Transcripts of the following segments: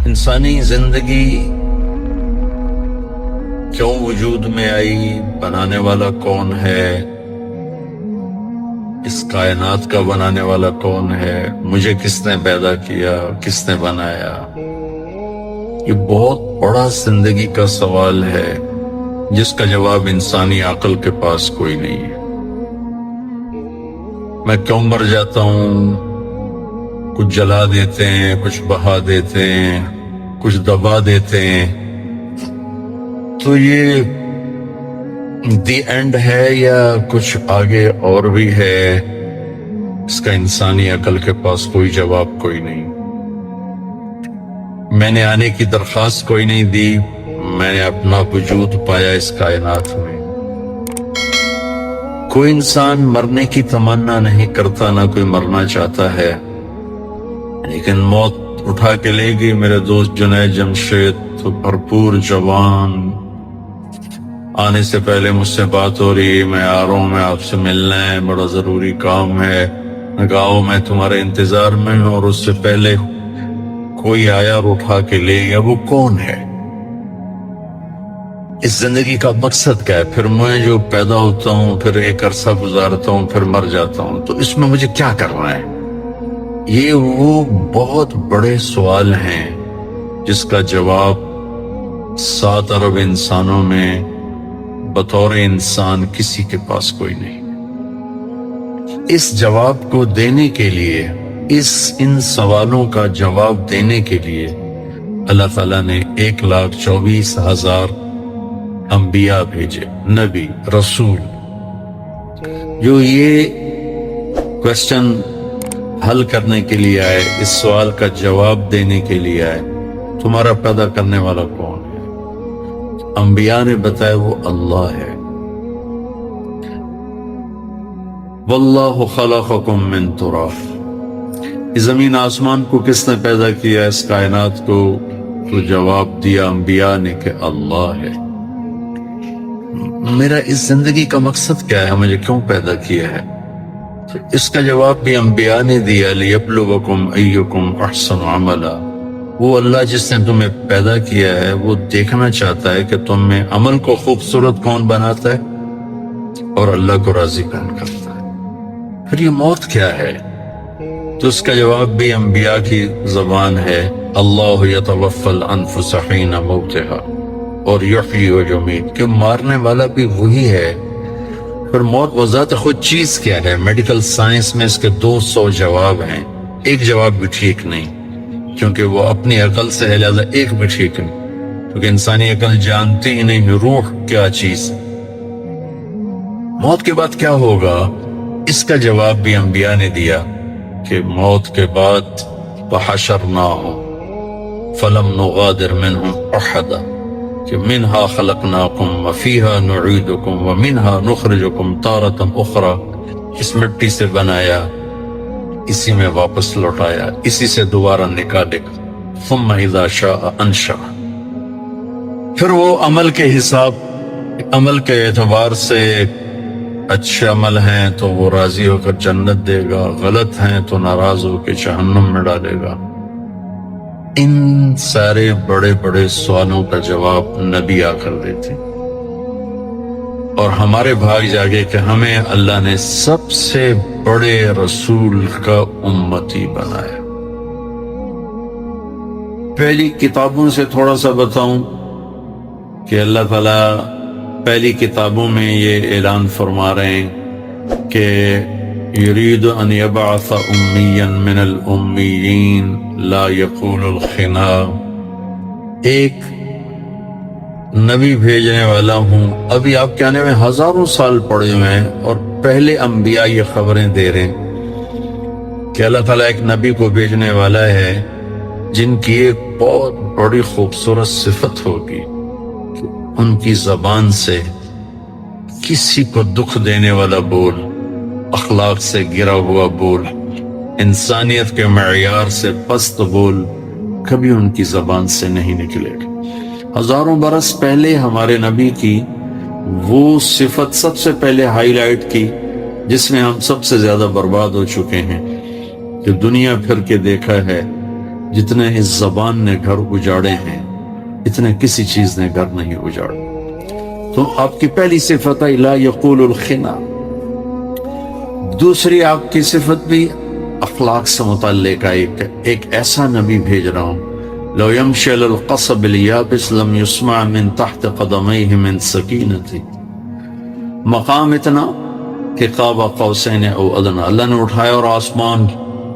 انسانی زندگی کیوں وجود میں آئی؟ بنانے والا کون ہے؟ اس کائنات کا بنانے والا کون ہے؟ مجھے کس نے پیدا کیا؟ کس نے بنایا؟ یہ بہت بڑا زندگی کا سوال ہے جس کا جواب انسانی عقل کے پاس کوئی نہیں ہے۔ میں کیوں مر جاتا ہوں؟ کچھ جلا دیتے ہیں، کچھ بہا دیتے ہیں، کچھ دبا دیتے ہیں، تو یہ دی اینڈ ہے یا کچھ آگے اور بھی ہے؟ اس کا انسانی عقل کے پاس کوئی جواب کوئی نہیں۔ میں نے آنے کی درخواست کوئی نہیں دی، میں نے اپنا وجود پایا اس کائنات میں۔ کوئی انسان مرنے کی تمنا نہیں کرتا، نہ کوئی مرنا چاہتا ہے، لیکن موت اٹھا کے لے گئی۔ میرے دوست جنید جمشید تو بھرپور جوان، آنے سے پہلے مجھ سے بات ہو رہی، میں آ رہا ہوں، میں آپ سے ملنا ہے، بڑا ضروری کام ہے۔ میں کہا آؤ، میں تمہارے انتظار میں ہوں، اور اس سے پہلے کوئی آیا اور اٹھا کے لے گیا۔ وہ کون ہے؟ اس زندگی کا مقصد کیا ہے؟ پھر میں جو پیدا ہوتا ہوں، پھر ایک عرصہ گزارتا ہوں، پھر مر جاتا ہوں، تو اس میں مجھے کیا کرنا ہے؟ یہ وہ بہت بڑے سوال ہیں جس کا جواب 7 ارب انسانوں میں بطور انسان کسی کے پاس کوئی نہیں۔ اس جواب کو دینے کے لیے، ان سوالوں کا جواب دینے کے لیے اللہ تعالیٰ نے 1,24,000 انبیاء بھیجے، نبی، رسول، جو یہ کوشچن حل کرنے کے لیے آئے، اس سوال کا جواب دینے کے لیے آئے، تمہارا پیدا کرنے والا کون ہے؟ انبیاء نے بتایا وہ اللہ ہے۔ واللہ خلقکم من تراب، اس زمین آسمان کو کس نے پیدا کیا، اس کائنات کو؟ تو جواب دیا انبیاء نے کہ اللہ ہے۔ میرا اس زندگی کا مقصد کیا ہے؟ مجھے کیوں پیدا کیا ہے؟ تو اس کا جواب بھی انبیاء نے دیا، لیبلوکم ایکم احسن عملا۔ وہ اللہ جس نے تمہیں پیدا کیا ہے وہ دیکھنا چاہتا ہے کہ تم میں عمل کو خوبصورت کون بناتا ہے اور اللہ کو راضی کون کرتا ہے۔ پھر یہ موت کیا ہے؟ تو اس کا جواب بھی انبیاء کی زبان ہے، اللہ یتوفی الانفس حین موتها اور یحیی و یمیت، کہ مارنے والا بھی وہی ہے۔ پھر موت وذات خود چیز کیا ہے؟ میڈیکل سائنس میں اس کے 200 جواب ہیں، ایک جواب بھی ٹھیک نہیں، کیونکہ وہ اپنی عقل سے ہے، لہذا ایک بھی ٹھیک نہیں، کیونکہ انسانی عقل جانتی ہی نہیں روح کیا چیز۔ موت کے بعد کیا ہوگا؟ اس کا جواب بھی انبیاء نے دیا کہ موت کے بعد وحشرناہم فلم نغادر منہم احدا، کہ منہا خلقناکم وفیہا نعیدکم ومنہا نخرجکم تارۃ اخری، اس مٹی سے بنایا، اسی میں واپس لوٹایا، اسی سے دوبارہ نکالے گا، ثم اذا شاء انشأ۔ پھر وہ عمل کے حساب، عمل کے اعتبار سے اچھے عمل ہیں تو وہ راضی ہو کر جنت دے گا، غلط ہیں تو ناراض ہو کے جہنم میں ڈالے گا۔ ان سارے بڑے بڑے سوالوں کا جواب نبی آ کر دیتے، اور ہمارے بھاگ جاگے کہ ہمیں اللہ نے سب سے بڑے رسول کا امتی بنایا۔ پہلی کتابوں سے تھوڑا سا بتاؤں کہ اللہ تعالیٰ پہلی کتابوں میں یہ اعلان فرما رہے ہیں کہ یرید ان یبعث امیا من الامیین لا یقول الخنا، ایک نبی بھیجنے والا ہوں۔ ابھی آپ کے آنے میں ہزاروں سال پڑے ہوئے ہیں، اور پہلے انبیاء یہ خبریں دے رہے ہیں کہ اللہ تعالیٰ ایک نبی کو بھیجنے والا ہے جن کی ایک بہت بڑی خوبصورت صفت ہوگی کہ ان کی زبان سے کسی کو دکھ دینے والا بول، اخلاق سے گرا ہوا بول، انسانیت کے معیار سے پست بول کبھی ان کی زبان سے نہیں نکلے گا۔ ہزاروں برس پہلے ہمارے نبی کی وہ صفت سب سے پہلے ہائی لائٹ کی جس میں ہم سب سے زیادہ برباد ہو چکے ہیں، کہ دنیا پھر کے دیکھا ہے جتنے اس زبان نے گھر اجاڑے ہیں اتنے کسی چیز نے گھر نہیں اجاڑے۔ تو آپ کی پہلی صفت ہے لا یقول الخنا۔ دوسری آپ کی صفت بھی اخلاق سے متعلق ہے، ایک ایسا نبی بھیج رہا ہوں لو یمشی علی القصب الیابس لم یسمع من تحت قدمیہ من سکینتی۔ مقام اتنا کہ قاب قوسین او ادنی، اللہ نے اٹھایا اور آسمان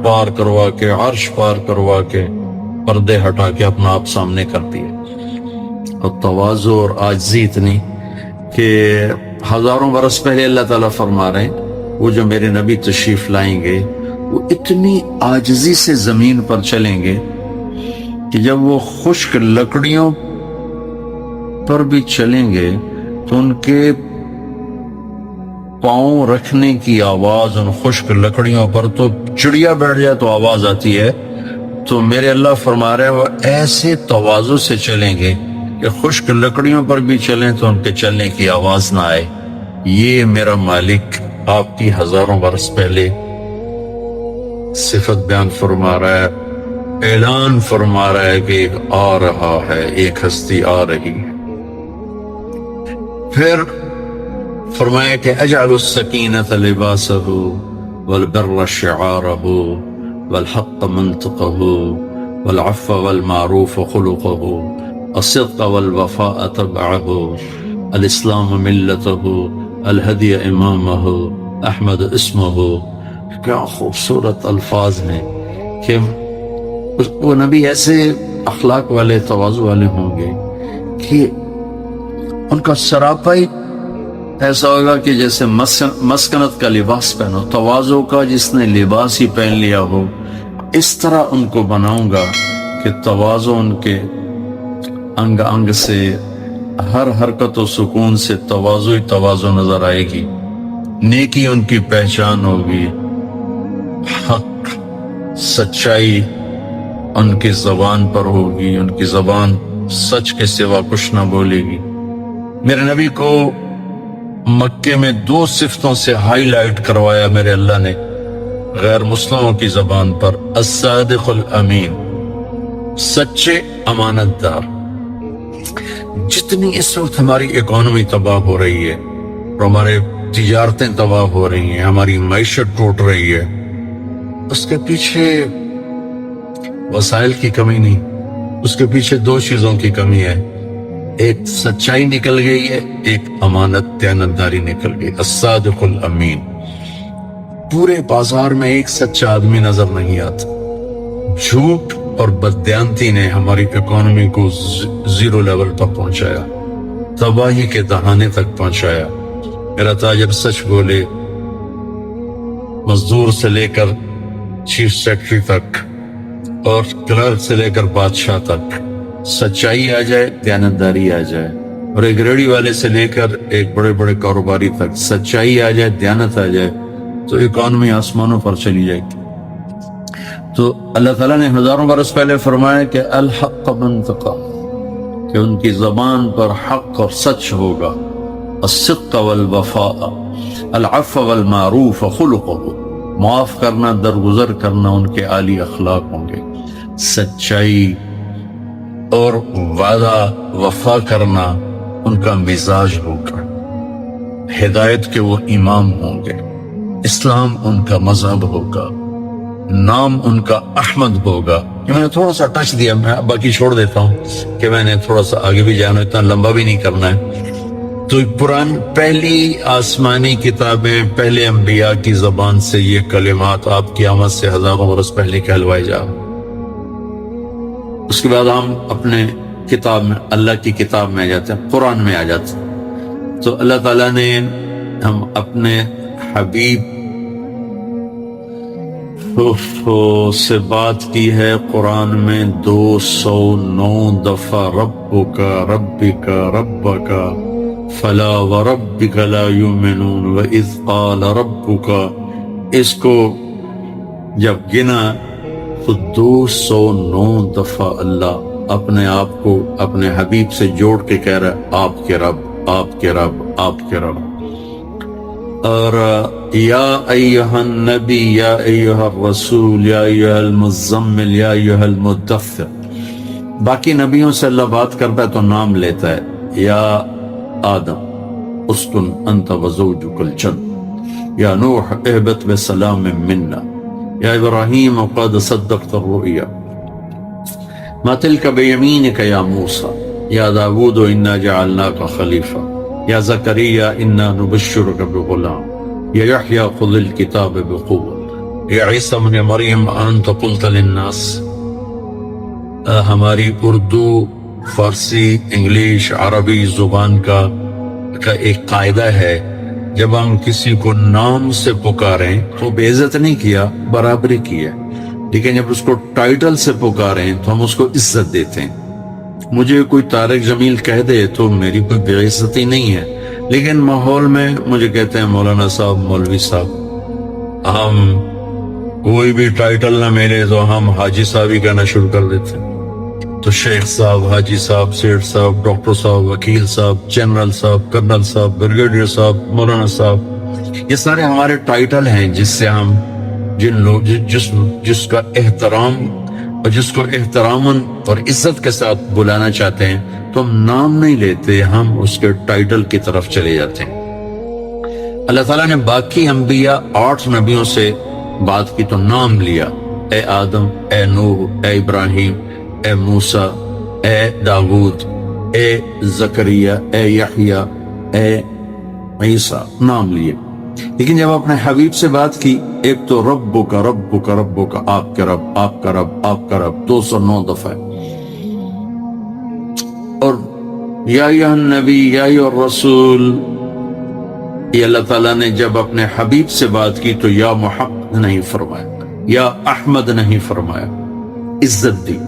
پار کروا کے، عرش پار کروا کے، پردے ہٹا کے اپنا آپ سامنے کر دیا۔ اور تواضع اور عاجزی اتنی کہ ہزاروں برس پہلے اللہ تعالیٰ فرما رہے ہیں وہ جو میرے نبی تشریف لائیں گے وہ اتنی عاجزی سے زمین پر چلیں گے کہ جب وہ خشک لکڑیوں پر بھی چلیں گے تو ان کے پاؤں رکھنے کی آواز ان خشک لکڑیوں پر، تو چڑیا بیٹھ جائے تو آواز آتی ہے، تو میرے اللہ فرما رہے ہیں وہ ایسے تواضع سے چلیں گے کہ خشک لکڑیوں پر بھی چلیں تو ان کے چلنے کی آواز نہ آئے۔ یہ میرا مالک آپ کی ہزاروں برس پہلے صفت بیان فرما رہا ہے، اعلان فرما رہا ہے کہ ایک آ رہا ہے، ایک ہستی آ رہی ہے۔ پھر فرمایا کہ اجعل السکینۃ لباسہ والبر شعارہ والحق منطقہ والعفو والمعروف خلقہ الصدق والوفاء تبعہ الاسلام ملتہ الہدی امامہ احمد اسمہ۔ کیا خوبصورت الفاظ ہیں کہ وہ نبی ایسے اخلاق والے تواضع والے ہوں گے کہ ان کا سراپا ہی ایسا ہوگا کہ جیسے مسکنت کا لباس پہنو، تواضع کا جس نے لباس ہی پہن لیا ہو، اس طرح ان کو بناؤں گا کہ تواضع ان کے انگ انگ سے، ہر حرکت و سکون سے تواضع ہی تواضع نظر آئے گی، نیکی ان کی پہچان ہوگی، حق سچائی ان کی زبان پر ہوگی، ان کی زبان سچ کے سوا کچھ نہ بولے گی۔ میرے نبی کو مکے میں 2 صفتوں سے ہائی لائٹ کروایا میرے اللہ نے غیر مسلموں کی زبان پر، الصادق الامین، سچے امانت دار۔ جتنی اس وقت ہماری اکانومی تباہ ہو رہی ہے اور ہمارے تجارتیں تباہ ہو رہی ہیں، ہماری معیشت ٹوٹ رہی ہے، اس کے پیچھے وسائل کی کمی نہیں، اس کے پیچھے 2 چیزوں کی کمی ہے، ایک سچائی نکل گئی ہے، ایک امانت دیانتداری نکل گئی۔ الصادق الامین۔ پورے بازار میں ایک سچا آدمی نظر نہیں آتا۔ جھوٹ اور بددیانتی نے ہماری اکانومی کو 0 لیول پر پہنچایا، تباہی کے دہانے تک پہنچایا۔ میرا تاجر سچ بولے، مزدور سے لے کر چیف سیکرٹری تک اور کلرک سے لے کر بادشاہ تک سچائی آ جائے، دیانتداری آ جائے، اور ایک ریڑھی والے سے لے کر ایک بڑے بڑے کاروباری تک سچائی آ جائے، دیانت آ جائے، تو اکانومی آسمانوں پر چلی جائے گی۔ تو اللہ تعالیٰ نے ہزاروں برس پہلے فرمایا کہ الحق منطقہ، کہ ان کی زبان پر حق اور سچ ہوگا، الصدق والوفاء، العفو والمعروف خلقہ، معاف کرنا، درگزر کرنا ان کے عالی اخلاق ہوں گے، سچائی اور وعدہ وفا کرنا ان کا مزاج ہوگا، ہدایت کے وہ امام ہوں گے، اسلام ان کا مذہب ہوگا، نام ان کا احمد ہوگا۔ یہ میں نے تھوڑا سا ٹچ دیا، میں باقی چھوڑ دیتا ہوں کہ میں نے تھوڑا سا آگے بھی جانا، اتنا لمبا بھی نہیں کرنا ہے۔ تو پہلی آسمانی کتابیں، پہلے انبیاء کی زبان سے یہ کلمات آپ کی آمد سے ہزاروں برس پہلے کہلوائے جا۔ اس کے بعد ہم اپنے کتاب میں، اللہ کی کتاب میں آ جاتے ہیں، قرآن میں آ جاتے ہیں۔ تو اللہ تعالیٰ نے ہم اپنے حبیب سے بات کی ہے قرآن میں 209 دفعہ، ربک ربک ربک فلا وربک لا یؤمنون وَإِذْ قَالَ رَبُّكَ، اس کو جب گنا تو 209 دفعہ اللہ اپنے آپ کو اپنے حبیب سے جوڑ کے کہہ رہا ہے، آپ کے رب، آپ کے رب، آپ کے رب۔ اور یا ایہا النبی یا ایہا الرسول یا ایہا المزمل یا ایہا المدثر. باقی نبیوں سے اللہ بات کرتا ہے تو نام لیتا ہے. یا آدم اسکن انت وزوجک الجنہ، یا نوح اہبط بسلام منا، یا ابراہیم قد صدقت الرؤیا، ما تلک بیمینک یا موسیٰ، یا داود انا جعلناک خلیفہ، یا زکریا انا نبشرک بغلام، یا یحییٰ خذ الکتاب بقوة، یا عیسیٰ ابن مریم انت قلت للناس. ہماری اردو، فارسی، انگلش، عربی زبان کا ایک قاعدہ ہے، جب ہم کسی کو نام سے پکاریں تو بے عزت نہیں کیا، برابری کی ہے. لیکن جب اس کو ٹائٹل سے پکاریں تو ہم اس کو عزت دیتے ہیں. مجھے کوئی طارق جمیل کہہ دے تو میری کوئی بے عزتی نہیں ہے، لیکن ماحول میں مجھے کہتے ہیں مولانا صاحب، مولوی صاحب. ہم کوئی بھی ٹائٹل نہ ملے تو ہم حاجی صاحب ہی کہنا شروع کر دیتے ہیں. تو شیخ صاحب، حاجی صاحب، سیٹھ صاحب، ڈاکٹر صاحب، وکیل صاحب، جنرل صاحب، کرنل صاحب، بریگیڈیئر صاحب، مولانا صاحب، یہ سارے ہمارے ٹائٹل ہیں جس سے ہم جن لوگ جس کا احترام اور جس کو احتراماً اور عزت کے ساتھ بلانا چاہتے ہیں تو ہم نام نہیں لیتے، ہم اس کے ٹائٹل کی طرف چلے جاتے ہیں. اللہ تعالیٰ نے باقی انبیاء 8 نبیوں سے بات کی تو نام لیا. اے آدم، اے نوح، اے ابراہیم، اے موسیٰ، اے داود، اے زکریا، اے یحییٰ، اے عیسیٰ، نام لیے. لیکن جب اپنے حبیب سے بات کی، ایک تو ربک ربک ربک، آپ کے رب، آپ کا رب، آپ کا رب 209 دفعہ، اور یا ایھا النبی یا ایھا الرسول. یہ اللہ تعالیٰ نے جب اپنے حبیب سے بات کی تو یا محمد نہیں فرمایا، یا احمد نہیں فرمایا، عزت دی.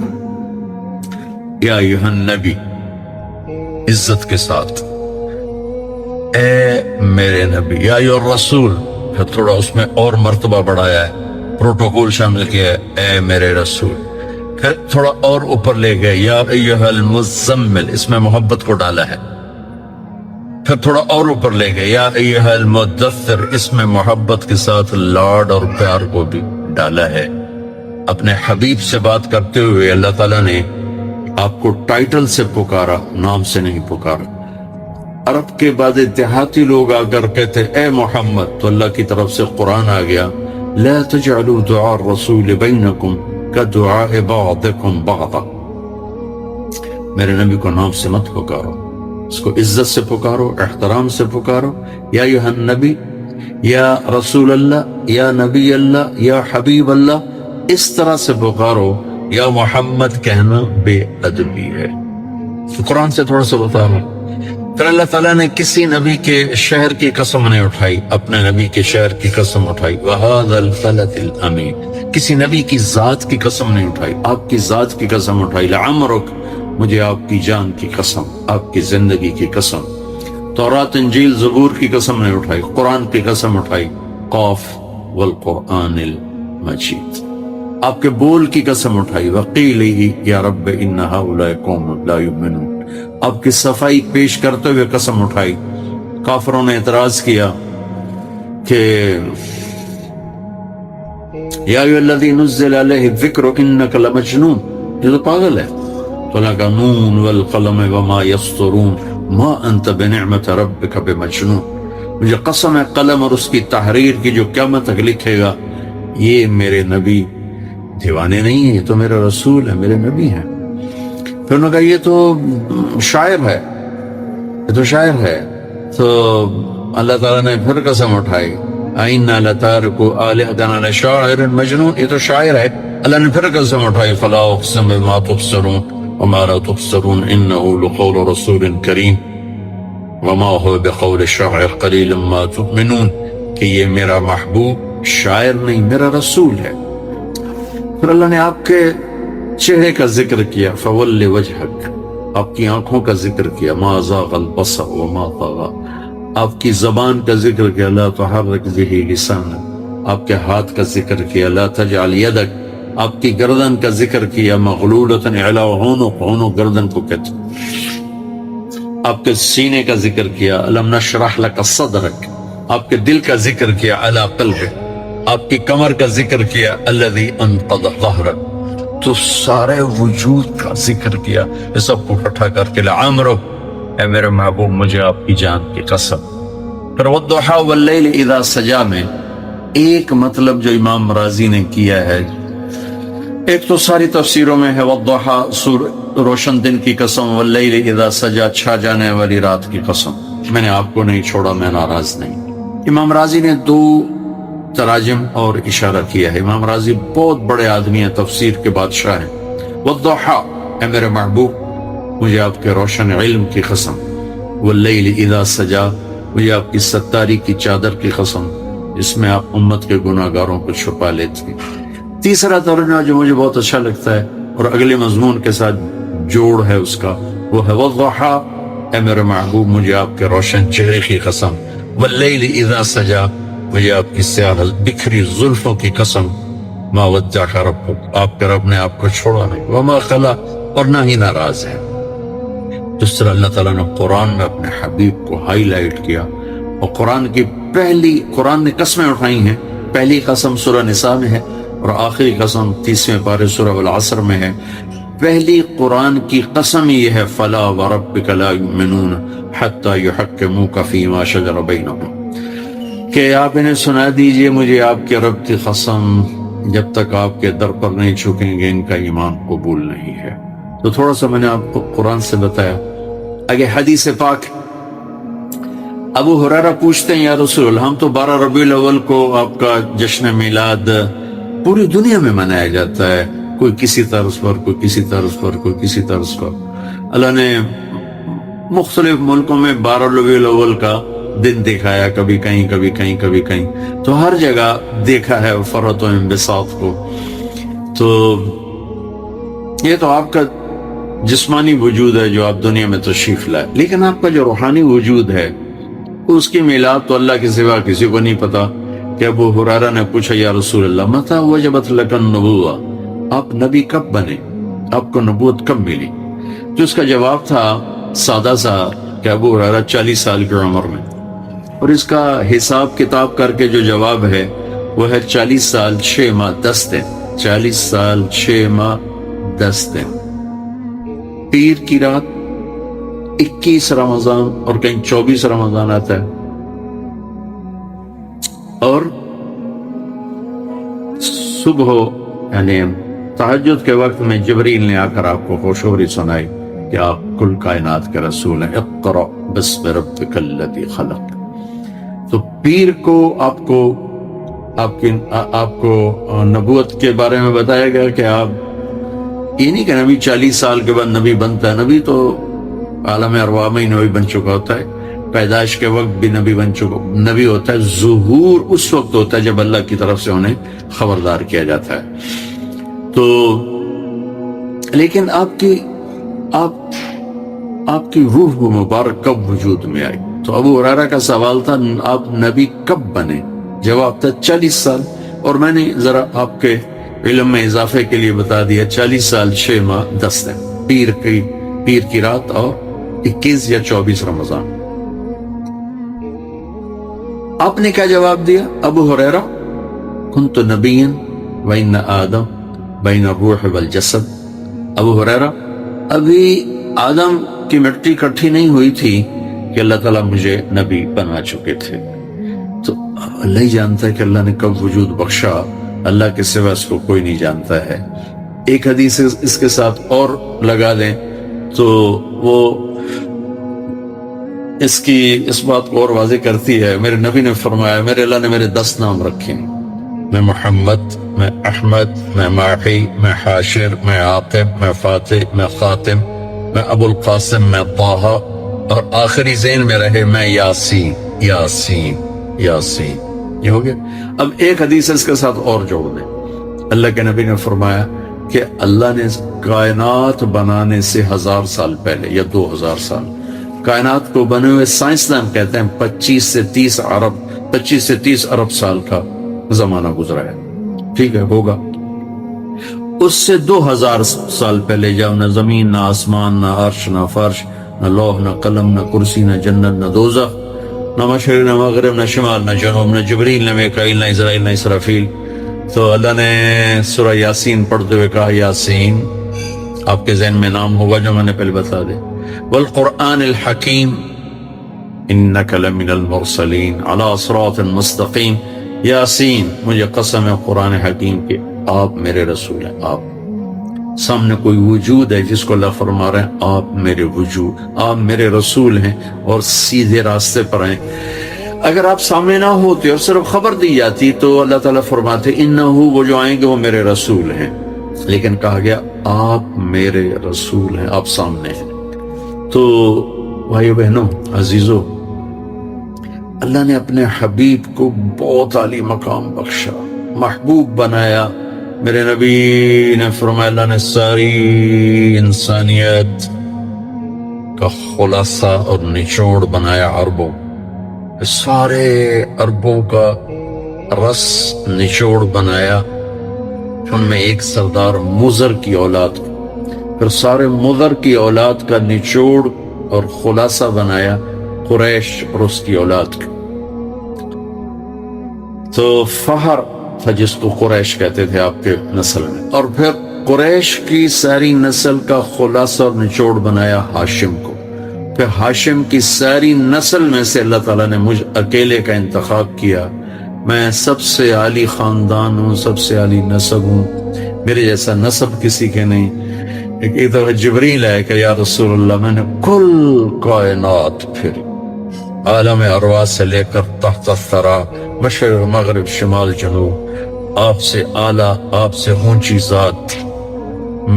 یا ایھا النبی، عزت کے ساتھ، اے میرے نبی. یا ایھا الرسول، پھر تھوڑا اس میں اور مرتبہ بڑھایا ہے، پروٹوکول شامل کیا ہے، اے میرے رسول. پھر تھوڑا اور اوپر لے گئے، یا ایھا المزمل، اس میں محبت کو ڈالا ہے. پھر تھوڑا اور اوپر لے گئے، یا ایھا المدثر، اس میں محبت کے ساتھ لاڈ اور پیار کو بھی ڈالا ہے. اپنے حبیب سے بات کرتے ہوئے اللہ تعالیٰ نے آپ کو ٹائٹل سے پکارا، نام سے نہیں پکارا. عرب کے بعد دیہاتی لوگ آ کر کہتے اے محمد، تو اللہ کی طرف سے قرآن آ گیا، لا تجعلوا دعاء الرسول بینکم کدعاء بعضکم بعضا. میرے نبی کو نام سے مت پکارو، اس کو عزت سے پکارو، احترام سے پکارو. یا ایھا النبی، یا رسول اللہ، یا نبی اللہ، یا حبیب اللہ، اس طرح سے پکارو. یا محمد کہنا بے ادبی ہے. تو قرآن سے تھوڑا سا بتا رہا ہوں. پھر اللہ تعالیٰ نے کسی نبی کے شہر کی قسم نہیں اٹھائی، اپنے نبی کے شہر کی قسم اٹھائی. وَهَذَا الْبَلَدِ الْأَمِينِ، کسی نبی کی ذات کی قسم نہیں اٹھائی، آپ کی ذات کی قسم اٹھائی. لَعَمْرُكَ، مجھے آپ کی جان کی قسم، آپ کی زندگی کی قسم. تورات، انجیل، زبور کی قسم نہیں اٹھائی، قرآن کی قسم اٹھائی. قاف والقرآن المجید، آپ کے بول کی قسم اٹھائی. وَقِيلِهِ يَا رَبِّ إِنَّ هَؤُلَاءِ قَوْمٌ لَا يُؤْمِنُونَ، آپ کی صفائی پیش کرتے ہوئے قسم اٹھائی. کافروں نے اعتراض کیا کہ یا ایھا الذی نزل علیہ الذکر انک لمجنون، یہ تو پاگل ہے. تو اللہ کا نون والقلم وما یسطرون ما انت بنعمت ربک بمجنون. مجھے قسم ہے قلم اور اس کی تحریر کی جو قیامت تک لکھے گا، یہ میرے نبی دیوانے نہیں ہیں، یہ تو میرے رسول ہے، میرے نبی ہیں. پھر انہوں نے کہا یہ تو شاعر ہے، یہ تو شاعر ہے. تو اللہ تعالیٰ نے پھر قسم اٹھائی، اِنَّا لَتَارِكُ آلِهَتَنَا لَشَاعِرٍ مَجْنُونٍ، یہ تو شاعر ہے. اللہ نے پھر قسم اٹھائی، فَلَا أُقْسِمُ بِمَا تُبْصِرُونَ وَمَا لَا تُبْصِرُونَ إِنَّهُ لَقَوْلُ رَسُولٍ كَرِيمٍ وَمَا هُوَ بِقَوْلِ شَاعِرٍ قَلِيلًا مَا تُؤْمِنُونَ، کہ یہ میرا محبوب شاعر نہیں، میرا رسول ہے. پھر اللہ نے آپ کے چہرے کا ذکر کیا، فَوَلِّ وَجْهَكَ، آپ کی آنکھوں کا ذکر کیا، مَا زَاغَ الْبَصَرُ وَمَا طَغَىٰ، آپ کی زبان کا ذکر کیا، لَا تُحَرِّكْ بِهِ لِسَانَكَ، آپ کے ہاتھ کا ذکر کیا، لَا تَجْعَلْ يَدَكَ، آپ کی گردن کا ذکر کیا، مَغْلُولَةً إِلَىٰ عُنُقٍ، عُنُق گردن کو کہتے، آپ کے سینے کا ذکر کیا، أَلَمْ نَشْرَحْ لَكَ صَدْرَكَ، آپ کے دل کا ذکر کیا علی قلبک، آپ کی کمر کا ذکر کیا الذی انقض ظہرک، تو سارے وجود کا ذکر کیا، یہ سب کو اکٹھا کر کے لعمرک، اے میرے محبوب مجھے آپ کی جان کی قسم۔ پھر والضحی واللیل اذا سجا میں ایک مطلب جو امام رازی نے کیا ہے، ایک تو ساری تفسیروں میں ہے والضحی روشن دن کی قسم، واللیل اذا سجا چھا جانے والی رات کی قسم، میں نے آپ کو نہیں چھوڑا، میں ناراض نہیں۔ امام رازی نے دو تراجم اور اشارہ کیا ہے۔ امام رازی بہت بڑے آدمی ہیں، تفسیر کے بادشاہ ہیں۔ والضحی، اے میرے محبوب مجھے آپ کے روشن علم کی قسم، واللیل اذا سجا مجھے آپ کی ستاری کی چادر کی قسم، اس میں آپ امت کے گناہ گاروں کو چھپا لیتے ہیں۔ تیسرا ترجمہ جو مجھے بہت اچھا لگتا ہے اور اگلے مضمون کے ساتھ جوڑ ہے اس کا، وہ ہے والضحی، اے میرے محبوب مجھے آپ کے روشن چہرے کی قسم، واللیل اذا سجا مجھے آپ کی سیاہ بکھری زلفوں کی قسم، ما ودعک ربک، آپ کے رب نے آپ کو چھوڑا نہیں، وما قلع، اور نہ ہی ناراض ہے۔ جس طرح اللہ تعالیٰ نے قرآن میں اپنے حبیب کو ہائی لائٹ کیا، اور قرآن نے قسمیں اٹھائی ہیں، پہلی قسم سورہ نساء میں ہے اور آخری قسم 30ویں پارے سورہ العصر میں ہے۔ پہلی قرآن کی قسم یہ ہے فلا وربک لا یؤمنون حتی یحکموک فیما شجر بینہم، کہ آپ انہیں سنا دیجئے مجھے آپ کے رب کی قسم، جب تک آپ کے در پر نہیں جھکیں گے ان کا ایمان قبول نہیں ہے۔ تو تھوڑا سا میں نے آپ کو قرآن سے بتایا۔ آگے حدیث پاک، ابو ہریرہ پوچھتے ہیں یا رسول اللہ، ہم تو 12 ربیع الاول کو آپ کا جشن میلاد پوری دنیا میں منایا جاتا ہے، کوئی کسی طرز پر، کوئی کسی طرز پر، کوئی کسی طرز پر۔ اللہ نے مختلف ملکوں میں 12 ربیع الاول کا دن دکھایا، کبھی کہیں کبھی کہیں کبھی کہیں، تو ہر جگہ دیکھا ہے فرحت و انبساط کو۔ تو یہ تو آپ کا جسمانی وجود ہے جو آپ دنیا میں تشریف لائے، لیکن آپ کا جو روحانی وجود ہے اس کی میلاد تو اللہ کے سوا کسی کو نہیں پتا۔ کہ ابو ہریرہ نے پوچھا یا رسول اللہ متى وجبت لك النبوہ، آپ نبی کب بنے، آپ کو نبوت کب ملی؟ تو اس کا جواب تھا سادہ سا کہ ابو ہریرہ 40 سال کی عمر میں، اور اس کا حساب کتاب کر کے جو جواب ہے وہ ہے 40 سال 6 ماہ 10 دن، 40 سال 6 ماہ 10 دن۔ پیر کی رات 21 رمضان اور کہیں 24 رمضان آتا ہے، اور صبح یعنی تہجد کے وقت میں جبریل نے آ کر آپ کو خوشخبری سنائی کہ آپ کل کائنات کے رسول ہیں، اقرأ باسم ربک الذی خلق۔ تو پیر کو آپ کو نبوت کے بارے میں بتایا گیا کہ آپ یہ نہیں کہ نبی 40 سال کے بعد نبی بنتا ہے، نبی تو عالم ارواح میں ہی نبی بن چکا ہوتا ہے، پیدائش کے وقت بھی نبی بن چکا نبی ہوتا ہے، ظہور اس وقت ہوتا ہے جب اللہ کی طرف سے انہیں خبردار کیا جاتا ہے۔ تو لیکن آپ کی روح و مبارک کب وجود میں آئی؟ تو ابو ہریرہ کا سوال تھا آپ نبی کب بنے؟ جواب تھا 40 سال، اور میں نے ذرا آپ کے علم میں اضافے کے لیے بتا دیا 40 سال 6 ماہ 10 دن، پیر کی رات اور 21 یا 24 رمضان۔ آپ نے کیا جواب دیا؟ ابو ہریرہ کنت نبیا وان آدم بین الروح والجسد، ابو ہریرہ ابھی آدم کی مٹی اکٹھی نہیں ہوئی تھی کہ اللہ تعالیٰ مجھے نبی بنا چکے تھے۔ تو اللہ ہی جانتا ہے کہ اللہ نے کب وجود بخشا، اللہ کے سوا اس کو کوئی نہیں جانتا ہے۔ ایک حدیث اس کے ساتھ اور لگا دیں تو وہ اس بات کو اور واضح کرتی ہے۔ میرے نبی نے فرمایا میرے اللہ نے میرے 10 نام رکھے ہیں، میں محمد، میں احمد، میں ماحی، میں حاشر، میں عاقب، میں فاتح، میں خاتم، میں ابو القاسم، میں طٰہٰ، اور آخری ذہن میں رہے میں یاسین یاسین یاسین۔ یہ ہو گیا۔ اب ایک حدیث اس کے ساتھ اور جوڑ دیں۔ اللہ کے نبی نے فرمایا کہ اللہ نے کائنات بنانے سے 1000 سال پہلے یا 2000 سال کائنات کو بنے ہوئے سائنسدان کہتے ہیں 25 سے 30 ارب سال کا زمانہ گزرا ہے، ٹھیک ہے، ہوگا۔ اس سے 2000 سال پہلے جب نہ زمین، نہ آسمان، نہ عرش، نہ فرش، نہ لوح، نہ قلم، نہ کرسی، نہ جنت، نہ دوزخ، نہ مشرق نہ مغرب نہ شمال نہ جنوب نہ جبریل نہ میکائیل نہ اسرائیل نہ اسرافیل. تو اللہ نے سورہ یاسین پڑھتے ہوئے کہا یاسین، آپ کے ذہن میں نام ہوگا جو میں نے پہلے بتا دے. والقرآن الحکیم انک لمن المرسلین علی صراط مستقیم. یاسین، مجھے قسم ہے قرآن حکیم کہ آپ میرے رسول ہیں. آپ سامنے کوئی وجود ہے جس کو اللہ فرما رہے ہیں آپ میرے وجود، آپ میرے رسول ہیں اور سیدھے راستے پر ہیں. اگر آپ سامنے نہ ہوتے اور صرف خبر دی جاتی تو اللہ تعالیٰ فرماتے انہو، وہ جو آئیں گے وہ میرے رسول ہیں. لیکن کہا گیا آپ میرے رسول ہیں، آپ سامنے ہیں. تو بھائیو بہنوں عزیزو، اللہ نے اپنے حبیب کو بہت عالی مقام بخشا، محبوب بنایا. میرے نبی نے فرمایا اللہ نے ساری انسانیت کا خلاصہ اور نچوڑ بنایا عربوں، سارے عربوں کا رس نچوڑ بنایا. ان میں ایک سردار مضر کی اولاد، پھر سارے مضر کی اولاد کا نچوڑ اور خلاصہ بنایا قریش اور اس کی اولاد کا. تو فہر تھا جس کو قریش کہتے تھے آپ کے نسل میں، اور پھر قریش کی ساری نسل کا خلاصہ اور نچوڑ بنایا ہاشم کو. پھر ہاشم کی ساری نسل میں سے اللہ تعالیٰ نے مجھ اکیلے کا انتخاب کیا. میں سب سے عالی خاندان ہوں، سب سے عالی نسب ہوں، میرے جیسا نسب کسی کے نہیں. ایک دفعہ جبریل ہے کہ یا رسول اللہ، میں نے کل کائنات پھر عالم ارواح سے لے کر تحت الثری، مشرق مغرب شمال جنوب، آپ سے اعلیٰ آپ سے اونچی ذات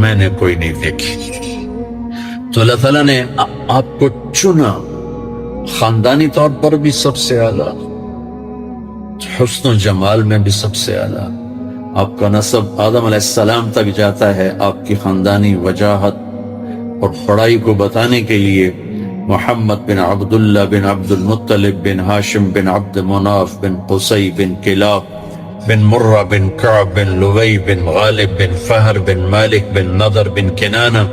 میں نے کوئی نہیں دیکھی. تو اللہ تعالیٰ نے آپ کو چنا، خاندانی طور پر بھی سب سے اعلیٰ، حسن و جمال میں بھی سب سے اعلیٰ. آپ کا نسب آدم علیہ السلام تک جاتا ہے. آپ کی خاندانی وجاہت اور بڑائی کو بتانے کے لیے محمد بن عبداللہ بن عبد المطلب بن ہاشم بن عبد مناف بن قصی بن کلاب بن مرہ بن کعب بن لوی بن غالب بن فہر بن مالک بن نضر بن کنانہ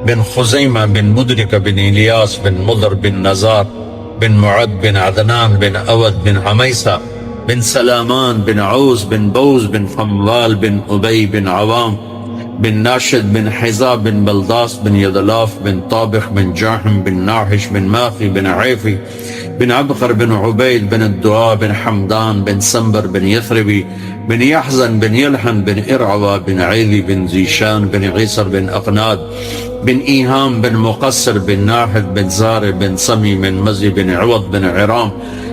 بن خزیمہ بن مدرکہ بن الیاس بن مضر بن نزار بن معد بن عدنان بن اود بن عمیسہ بن سلامان بن عوز بن بوز بن فموال بن ابی بن عوام بن ناشد بن حزاب بن بلداس بن یدلاف بن طابخ بن جاحم بن ناحش بن ماخی بن عیفی بن عبقر بن عبید بن الدعاء بن حمدان بن سنبر بن یثربی بن یحزن بن یلحن بن ارعوى بن عیلی بن زیشان بن غیسر بن اقناد بن ایہام بن مقصر بن ناحد بن زار بن سمی بن مزی بن عوض بن عرام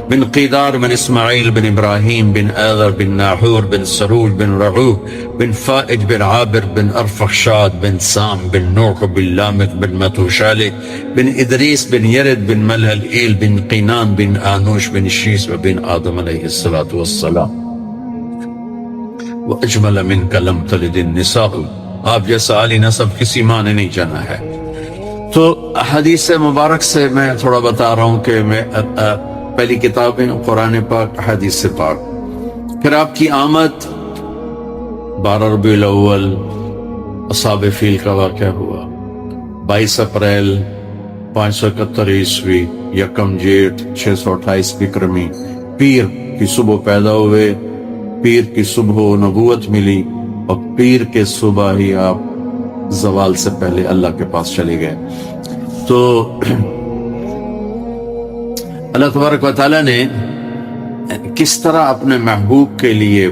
بن قیدار بن اسماعیل بن ابراہیم بن آذر بن ناحور بن سرول بن رعوح بن فائج بن عابر بن ارفخشاد بن سام بن نوح بن لامک بن متوشالہ بن ادریس بن یرد بن ملہل ایل بن قینان بن آنوش بن شیس بن آدم علیہ السلام. وَأَجْمَلَ مِنْكَ لَمْ تَلِدِ النِّسَاءُ، آپ جیسا عالی نسب کسی ماں نے نہیں جانا ہے. تو حدیث مبارک سے میں تھوڑا بتا رہا ہوں کہ میں پہلی کتابیں قرآن پاک، حدیث پاک. پھر آپ کی آمد 12 ربیع الاول اصحاب فیل کا واقعہ ہوا. 22 اپریل 571 عیسوی، 1 جیٹھ 628 بکرمی، پیر کی صبح پیدا ہوئے. پیر کی صبح نبوت ملی اور پیر کے صبح ہی آپ زوال سے پہلے اللہ کے پاس چلے گئے. تو اللہ تبارک و تعالیٰ نے کس طرح اپنے محبوب کے لیے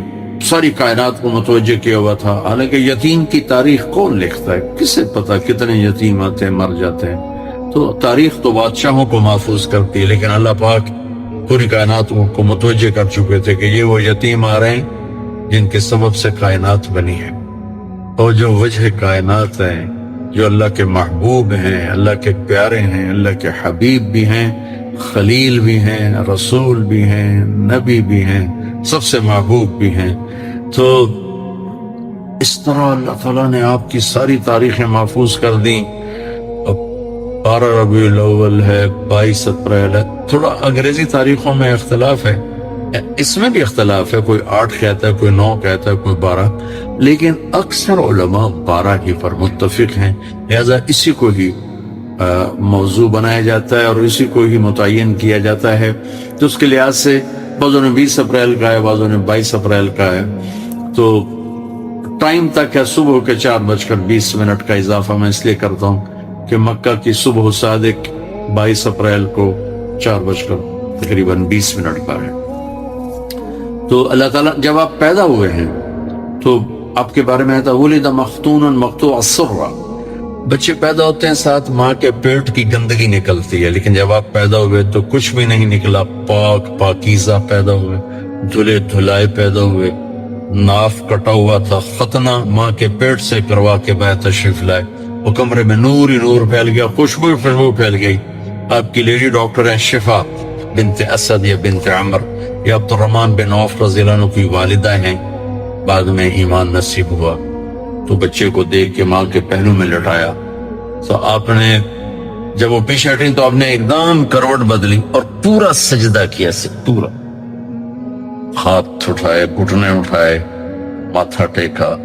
ساری کائنات کو متوجہ کیا ہوا تھا. حالانکہ یتیم کی تاریخ کون لکھتا ہے؟ کسے پتا کتنے یتیم آتے ہیں مر جاتے ہیں. تو تاریخ تو بادشاہوں کو محفوظ کرتی ہے، لیکن اللہ پاک پوری کائنات کو متوجہ کر چکے تھے کہ یہ وہ یتیم آ رہے ہیں جن کے سبب سے کائنات بنی ہے. اور جو وجہ کائنات ہیں، جو اللہ کے محبوب ہیں، اللہ کے پیارے ہیں، اللہ کے حبیب بھی ہیں، خلیل بھی ہیں، رسول بھی ہیں، نبی بھی ہیں، سب سے محبوب بھی ہیں. تو اس طرح اللہ تعالیٰ نے آپ کی ساری تاریخیں محفوظ کر دیں. 12 ربیع الاول ہے، 22 اپریل ہے. تھوڑا انگریزی تاریخوں میں اختلاف ہے، اس میں بھی اختلاف ہے، کوئی 8 کہتا ہے، کوئی 9 کہتا ہے، کوئی 12، لیکن اکثر علماء 12 ہی پر متفق ہیں. لہذا اسی کو ہی موضوع بنایا جاتا ہے اور اسی کو ہی متعین کیا جاتا ہے. تو اس کے لحاظ سے بعضوں نے 20 اپریل کا ہے، بعضوں نے 22 اپریل کا ہے. تو ٹائم تک ہے صبح کے 4:20 کا اضافہ میں اس لیے کرتا ہوں کہ مکہ کی صبح صادق 22 اپریل کو 4:20 کا ہے. تو اللہ تعالیٰ جب آپ پیدا ہوئے ہیں تو آپ کے بارے میں آتا ولد مختونا مقطوع السرہ، بچے پیدا ہوتے ہیں ساتھ ماں کے پیٹ کی گندگی نکلتی ہے، لیکن جب آپ پیدا ہوئے تو کچھ بھی نہیں نکلا، پاک پاکیزہ پیدا ہوئے، دھلے دھلائے پیدا ہوئے. ناف کٹا ہوا تھا، ختنہ ماں کے پیٹ سے کروا کے باہر تشریف لائے. وہ کمرے میں نور ہی نور پھیل گیا، خوشبو پھیل گئی. آپ کی لیڈی ڈاکٹر ہیں شفا بنت اسد یا بنت عمر یا عبد الرحمن بن عوف رضی اللہ عنہ کی والدہ ہیں. بعد میں ایمان نصیب ہوا تو بچے کو دیکھ کے ماں کے پہلو میں لٹایا. تو آپ نے جب وہ پیچھے ہٹی تو آپ نے ایک دم کروٹ بدلی اور پورا سجدہ کیا، پورا ہاتھ اٹھائے، گھٹنے اٹھائے، ماتھا ٹیکا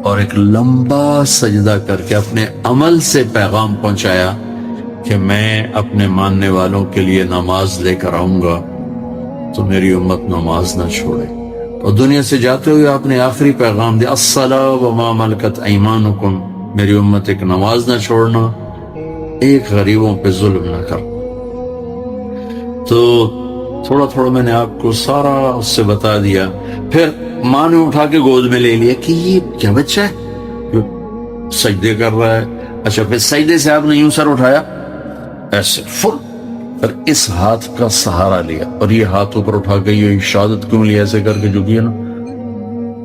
اور ایک لمبا سجدہ کر کے اپنے عمل سے پیغام پہنچایا کہ میں اپنے ماننے والوں کے لیے نماز لے کر آؤں گا تو میری امت نماز نہ چھوڑے. اور دنیا سے جاتے ہوئے آپ نے آخری پیغام دیا الصلاۃ وما ملکت ایمانکم، میری امت ایک نماز نہ چھوڑنا، ایک غریبوں پہ ظلم نہ کر. تو تھوڑا تھوڑا میں نے آپ کو سارا اس سے بتا دیا. پھر ماں نے اٹھا کے گود میں لے لیا کہ یہ کیا بچہ ہے جو سجدے کر رہا ہے. اچھا پھر سجدے سے آپ نے یوں سر اٹھایا ایسے فل، پھر اس ہاتھ کا سہارا لیا اور یہ ہاتھ اوپر اٹھا کے یہ شہادت کیوں لیا ایسے کر کے جھکی نا.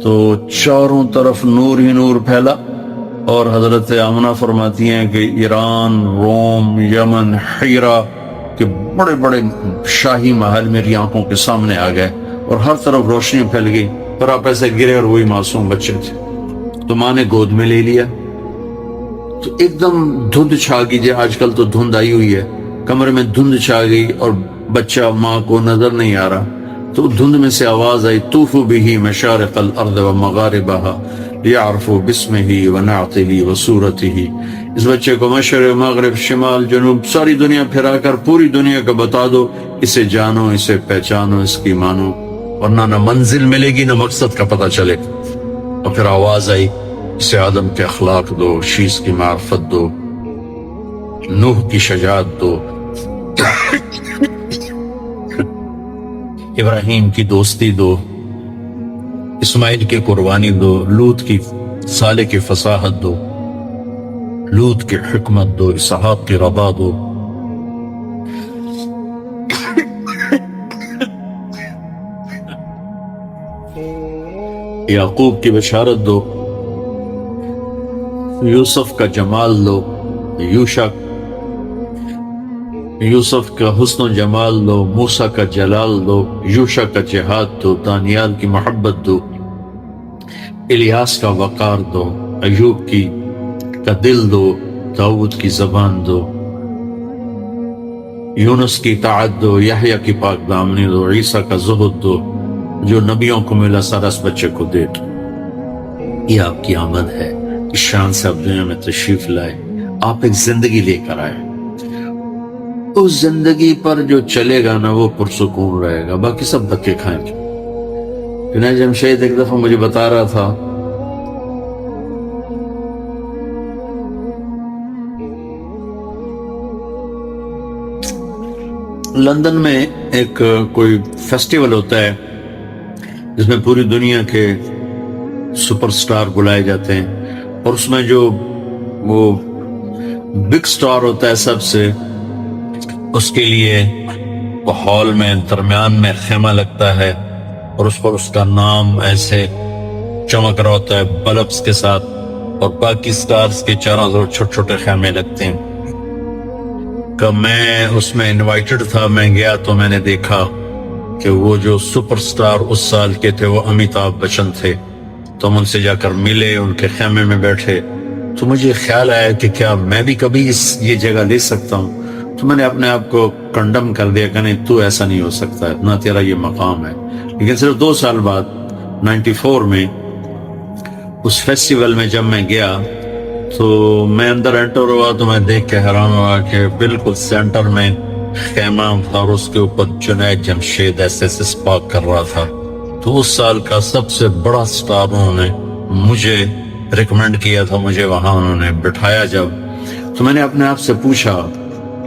تو چاروں طرف نور ہی نور پھیلا. اور حضرت آمنہ فرماتی ہیں کہ ایران، روم، یمن، حیرہ کہ بڑے بڑے شاہی محل میری آنکھوں کے سامنے آ گئے اور ہر طرف روشنی پھیل گئی. پر آپ ایسے گرے اور وہی معصوم بچے تھے. تو ماں نے گود میں لے لیا تو ایک دم دھند چھا گئی. آج کل تو دھند آئی ہوئی ہے، کمرے میں دھند چھا گئی اور بچہ ماں کو نظر نہیں آ رہا. تو دھند میں سے آواز آئی طوفوا بہ مشارق الارض ومغاربہا لیعرفوا باسمہ ونعتہ وصورتہ. اس بچے کو مشرق، مغرب، شمال، جنوب ساری دنیا پھرا کر پوری دنیا کا بتا دو، اسے جانو، اسے پہچانو، اس کی مانو، ورنہ نہ منزل ملے گی نہ مقصد کا پتہ چلے. اور پھر آواز آئی اسے آدم کے اخلاق دو، شیس کی معرفت دو، نوح کی شجاعت دو، ابراہیم کی دوستی دو، اسماعیل کی قربانی دو، لوط کی صالح کی فصاحت دو، لوط کی حکمت دو، اسحاق کی رضا دو. یعقوب کی بشارت دو، یوسف کا جمال دو، یوسف کا حسن و جمال دو، موسیٰ کا جلال دو، یوشع کا جہاد دو، دانیال کی محبت دو، الیاس کا وقار دو، ایوب کا دل دو، داؤد کی زبان دو، یونس کی اطاعت دو، یحییٰ کی پاک دامنی دو، عیسیٰ کا زہد دو. جو نبیوں کو ملا سارا اس بچے کو دے دو. یہ آپ کی آمد ہے، اس شان سے آپ دنیا میں تشریف لائے. آپ ایک زندگی لے کر آئے، اس زندگی پر جو چلے گا نا وہ پرسکون رہے گا، باقی سب دھکے کھائیں گے. جنید جمشید ایک دفعہ مجھے بتا رہا تھا لندن میں ایک کوئی فیسٹیول ہوتا ہے جس میں پوری دنیا کے سپر سٹار بلائے جاتے ہیں، اور اس میں جو وہ بگ سٹار ہوتا ہے سب سے، اس کے لیے وہ ہال میں درمیان میں خیمہ لگتا ہے اور اس پر اس کا نام ایسے چمک رہا ہوتا ہے بلبس کے ساتھ، اور باقی سٹارز کے چاروں طرف چھوٹے چھوٹے خیمے لگتے ہیں. کہ میں اس میں انوائٹڈ تھا، میں گیا تو میں نے دیکھا کہ وہ جو سپر سٹار اس سال کے تھے وہ امیتابھ بچن تھے. تو ہم ان سے جا کر ملے، ان کے خیمے میں بیٹھے. تو مجھے خیال آیا کہ کیا میں بھی کبھی یہ جگہ لے سکتا ہوں. تو میں نے اپنے آپ کو کنڈم کر دیا کہ نہیں، تو ایسا نہیں ہو سکتا ہے، نہ تیرا یہ مقام ہے. لیکن صرف 2 سال بعد 94 میں اس فیسٹیول میں جب میں گیا تو میں اندر انٹر ہوا تو میں دیکھ کے حیران ہوا کہ بالکل سینٹر میں خیمہ اور اس کے اوپر جنید جمشید ایس پاک کر رہا تھا. تو اس سال کا سب سے بڑا سٹار انہوں نے مجھے ریکمینڈ کیا تھا, مجھے وہاں انہوں نے بٹھایا. جب تو میں نے اپنے آپ سے پوچھا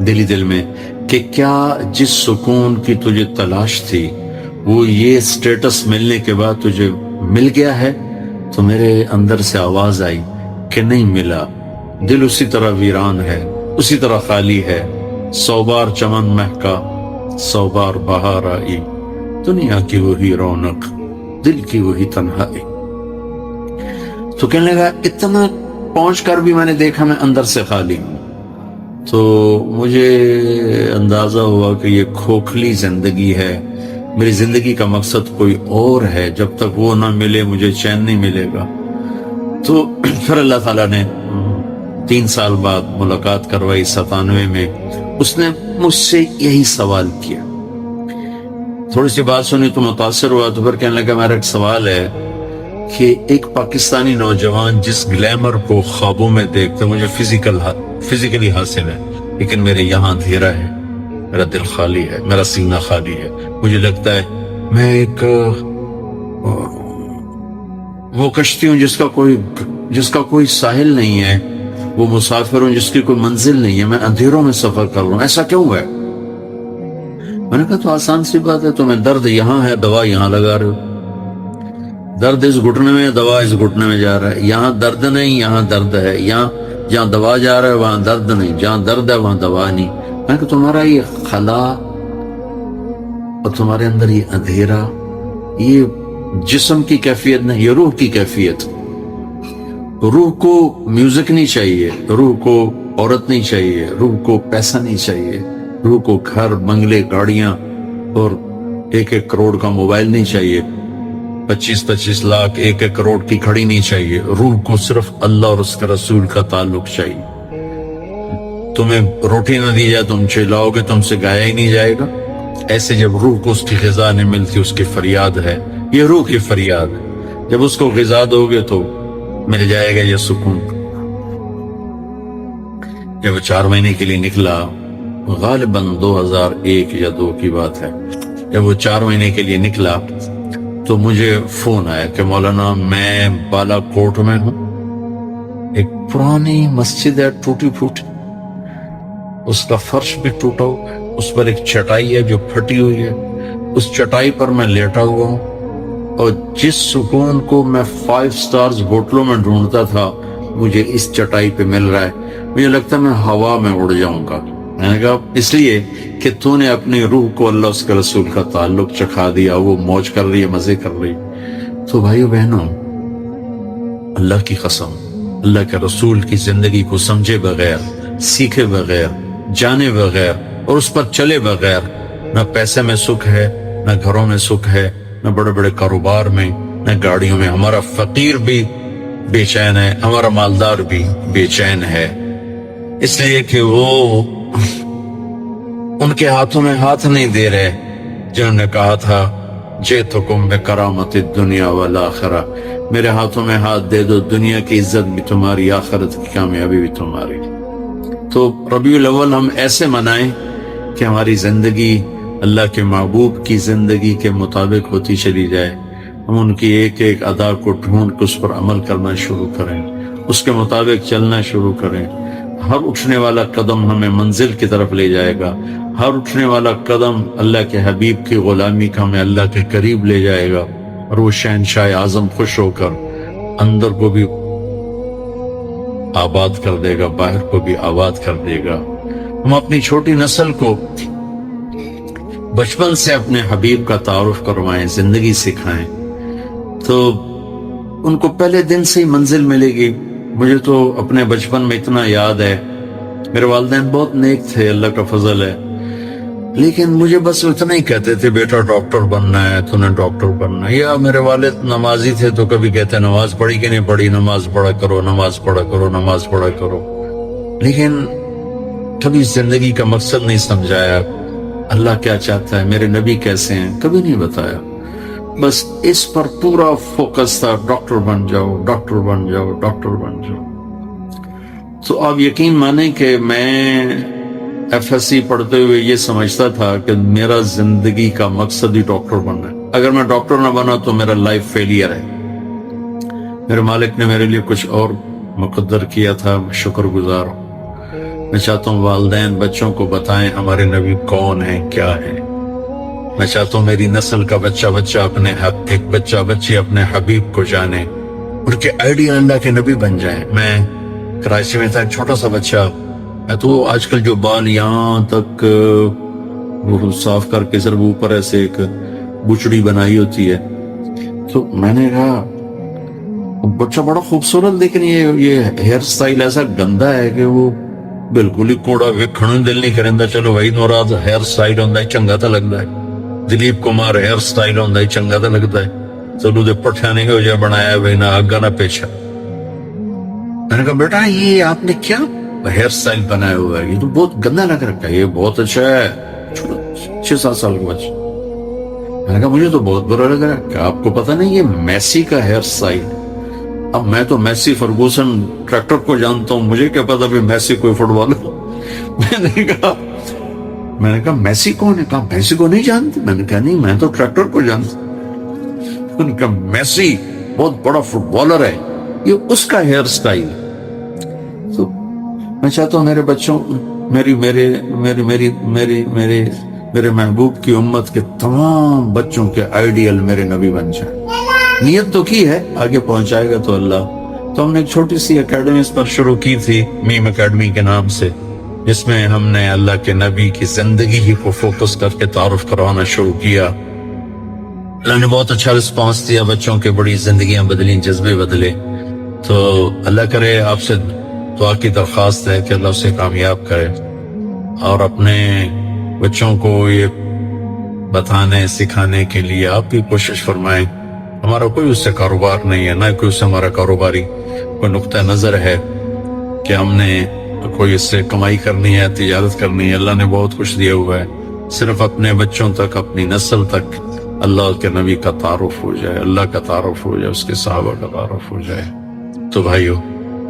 دلی دل میں کہ کیا جس سکون کی تجھے تلاش تھی وہ یہ سٹیٹس ملنے کے بعد تجھے مل گیا ہے؟ تو میرے اندر سے آواز آئی کہ نہیں ملا. دل اسی طرح ویران ہے, اسی طرح خالی ہے. 100 بار چمن مہکا, 100 بار بہار آئی, دنیا کی وہی رونق, دل کی وہی تنہائی. تو کہنے لگا اتنا پہنچ کر بھی میں نے دیکھا میں اندر سے خالی ہوں. تو مجھے اندازہ ہوا کہ یہ کھوکھلی زندگی ہے, میری زندگی کا مقصد کوئی اور ہے. جب تک وہ نہ ملے مجھے چین نہیں ملے گا. تو پھر اللہ تعالیٰ نے 3 سال بعد ملاقات کروائی 97 میں. اس نے مجھ سے یہی سوال کیا. تھوڑی سی بات سنی تو متاثر ہوا. تو پھر کہنے لگا میرا ایک سوال ہے کہ ایک پاکستانی نوجوان جس گلیمر کو خوابوں میں دیکھتے مجھے فزیکلی حاصل ہے, لیکن میرے یہاں اندھیرا ہے, میرا دل خالی ہے, میرا سینہ خالی ہے. مجھے لگتا ہے میں ایک وہ کشتی ہوں جس کا کوئی ساحل نہیں ہے, وہ مسافر ہوں جس کی کوئی منزل نہیں ہے, میں اندھیروں میں سفر کر رہا ہوں. ایسا کیوں ہے؟ میں نے کہا تو آسان سی بات ہے, تمہیں درد یہاں ہے, دوا یہاں لگا رہے ہو. درد اس گھٹنے میں, دوا اس گھٹنے میں جا رہا ہے. یہاں درد نہیں, یہاں درد ہے. یہاں جہاں دوا جا رہا ہے وہاں درد نہیں, جہاں درد ہے وہاں دوا نہیں. میں نے کہا تمہارا یہ خلا اور تمہارے اندر یہ اندھیرا, یہ جسم کی کیفیت نہیں, یہ روح کی کیفیت. روح کو میوزک نہیں چاہیے, روح کو عورت نہیں چاہیے, روح کو پیسہ نہیں چاہیے, روح کو گھر بنگلے گاڑیاں اور 1-1 کروڑ کا موبائل نہیں چاہیے, 25-25 لاکھ 1-1 کروڑ کی گھڑی نہیں چاہیے. روح کو صرف اللہ اور اس کے رسول کا تعلق چاہیے. تمہیں روٹی نہ دی جائے تم چلاؤ گے, تم سے گایا ہی نہیں جائے گا. ایسے جب روح کو اس کی غذا نہیں ملتی, اس کی فریاد ہے, یہ روح کی فریاد ہے. جب اس کو غذا دو گے تو مل جائے گا یہ سکون. جب وہ 4 مہینے کے لیے نکلا, غالباً 2001 یا 2 کی بات ہے, جب وہ 4 مہینے کے لیے نکلا تو مجھے فون آیا کہ مولانا میں بالا کوٹ میں ہوں, ایک پرانی مسجد ہے ٹوٹی پھوٹی, اس کا فرش بھی ٹوٹا ہوا ہے, اس پر ایک چٹائی ہے جو پھٹی ہوئی ہے, اس چٹائی پر میں لیٹا ہوا ہوں, اور جس سکون کو میں 5 سٹارز ہوٹلوں میں ڈھونڈتا تھا مجھے اس چٹائی پہ مل رہا ہے. مجھے لگتا ہے میں ہوا میں اڑ جاؤں گا. میں نے کہا اس لیے کہ تو نے اپنی روح کو اللہ اس کے رسول کا تعلق چکھا دیا, وہ موج کر رہی ہے, مزے کر رہی. تو بھائیو بہنوں, اللہ کی قسم, اللہ کے رسول کی زندگی کو سمجھے بغیر, سیکھے بغیر, جانے بغیر اور اس پر چلے بغیر نہ پیسے میں سکھ ہے, نہ گھروں میں سکھ ہے, نہ بڑے بڑے کاروبار میں, نہ گاڑیوں میں. ہمارا فقیر بھی بے چین ہے, ہمارا مالدار بھی بے چین ہے, اس لیے کہ وہ ان کے ہاتھوں میں ہاتھ نہیں دے رہے جنہوں نے کہا تھا جئتکم بکرامت الدنیا والآخرہ, میرے ہاتھوں میں ہاتھ دے دو, دنیا کی عزت بھی تمہاری, آخرت کی کامیابی بھی تمہاری. تو ربیع الاول ہم ایسے منائیں کہ ہماری زندگی اللہ کے محبوب کی زندگی کے مطابق ہوتی چلی جائے. ہم ان کی ایک ایک ادا کو ڈھونڈ کے اس پر عمل کرنا شروع کریں, اس کے مطابق چلنا شروع کریں. ہر اٹھنے والا قدم ہمیں منزل کی طرف لے جائے گا, ہر اٹھنے والا قدم اللہ کے حبیب کی غلامی کا ہمیں اللہ کے قریب لے جائے گا, اور وہ شہنشاہ اعظم خوش ہو کر اندر کو بھی آباد کر دے گا, باہر کو بھی آباد کر دے گا. ہم اپنی چھوٹی نسل کو بچپن سے اپنے حبیب کا تعارف کروائیں, زندگی سکھائیں, تو ان کو پہلے دن سے ہی منزل ملے گی. مجھے تو اپنے بچپن میں اتنا یاد ہے, میرے والدین بہت نیک تھے, اللہ کا فضل ہے, لیکن مجھے بس اتنا ہی کہتے تھے بیٹا ڈاکٹر بننا ہے, تو نے ڈاکٹر بننا ہے. یا میرے والد نمازی تھے تو کبھی کہتے نماز پڑھی کہ نہیں پڑھی, نماز پڑھا کرو, نماز پڑھا کرو, نماز پڑھا کرو. لیکن کبھی زندگی کا مقصد نہیں سمجھایا, اللہ کیا چاہتا ہے, میرے نبی کیسے ہیں, کبھی نہیں بتایا. بس اس پر پورا فوکس تھا, ڈاکٹر بن جاؤ, ڈاکٹر بن جاؤ, ڈاکٹر بن جاؤ. تو آپ یقین مانیں کہ میں ایف ایس سی پڑھتے ہوئے یہ سمجھتا تھا کہ میرا زندگی کا مقصد ہی ڈاکٹر بننا ہے، اگر میں ڈاکٹر نہ بنا تو میرا لائف فیلئر ہے۔ میرے مالک نے میرے لیے کچھ اور مقدر کیا تھا، میں شکر گزار ہوں۔ میں چاہتا ہوں والدین بچوں کو بتائیں ہمارے نبی کون ہیں، کیا ہیں۔ میں چاہتا ہوں میری نسل کا بچہ ایک بچہ بچی اپنے حبیب کو جانے، ان کے آئیڈیل اللہ کے نبی بن جائیں۔ میں کراچی میں تھا، ایک چھوٹا سا بچہ، میں تو آج کل جو بال یہاں تک وہ صاف کر کے صرف اوپر ایسے ایک بچڑی بنائی ہوتی ہے، تو میں نے کہا بچہ بڑا خوبصورت، لیکن یہ ہیئر سٹائل ایسا گندا ہے کہ وہ بالکل ہی کوڑا ویکھن دل نہیں کرندا۔ چلو بھائی نوراد ہیئر سٹائل ہوندا ہے چنگا تو لگتا ہے، دلیپ کمار ہیئر سٹائل ہوندا ہے چنگا تو لگتا ہے، چلو دے پٹھا نہیں ہو جائے بنایا بھائی نہ آگا نہ پیچھا۔ میں نے کہا بیٹا یہ آپ نے کیا ہیئر سٹائل بنایا ہوا ہے، یہ تو بہت گندا لگ رکھا ہے، یہ بہت اچھا ہے، 6-7 سال کا بچہ۔ میں نے کہا مجھے تو بہت برا لگ رہا ہے کہ آپ کو پتہ نہیں یہ میسی کا ہیئر سٹائل۔ اب میں تو میسی فرگوسن ٹریکٹر کو جانتا ہوں، مجھے کیا پتا بھی میسی کوئی فٹ بالر۔ میں نے کہا میسی کون ہے؟ کہا میسی کو نہیں جانتے؟ میں نے کہا نہیں میں تو ٹریکٹر کو جانتا ہوں۔ میں نے کہا میسی بہت بڑا فٹ بالر ہے، یہ اس کا ہیئر سٹائل۔ تو میں چاہتا ہوں میرے بچوں میرے محبوب کی امت کے تمام بچوں کے آئیڈیل میرے نبی بن جائیں۔ نیت تو کی ہے، آگے پہنچائے گا تو اللہ۔ تو ہم نے ایک چھوٹی سی اکیڈمی اس پر شروع کی تھی، میم اکیڈمی کے نام سے، جس میں ہم نے اللہ کے نبی کی زندگی ہی کو فوکس کر کے تعارف کروانا شروع کیا۔ اللہ نے بہت اچھا رسپانس دیا، بچوں کے بڑی زندگیاں بدلیں، جذبے بدلے۔ تو اللہ کرے، آپ سے دعا کی درخواست ہے کہ اللہ اسے کامیاب کرے، اور اپنے بچوں کو یہ بتانے سکھانے کے لیے آپ بھی کوشش فرمائیں۔ ہمارا کوئی اس سے کاروبار نہیں ہے، نہ کوئی اس سے ہمارا کاروباری کوئی نقطہ نظر ہے کہ ہم نے کوئی اس سے کمائی کرنی ہے، تجارت کرنی ہے۔ اللہ نے بہت کچھ دیا ہوا ہے، صرف اپنے بچوں تک، اپنی نسل تک اللہ کے نبی کا تعارف ہو جائے، اللہ کا تعارف ہو جائے، اس کے صحابہ کا تعارف ہو جائے۔ تو بھائیو،